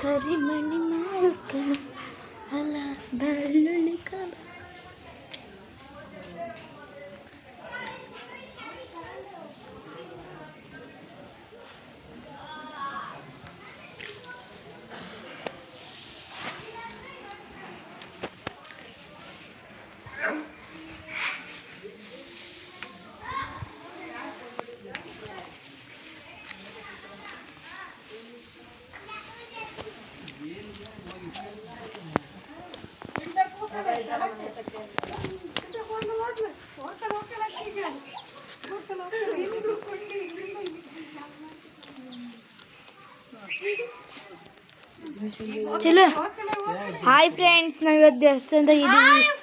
ಕರಿಮಣಿ ಮಾರುತನು ಅಲ್ಲ ಬೆಳ್ಳುಳ್ಳಿ ಕಾಲ. ಚಲೋ ಹಾಯ್ ಫ್ರೆಂಡ್ಸ್, ನಾವಿವತ್ತು ದೇವಸ್ಥಾನದಾಗ ಇದ್ದೀವಿ.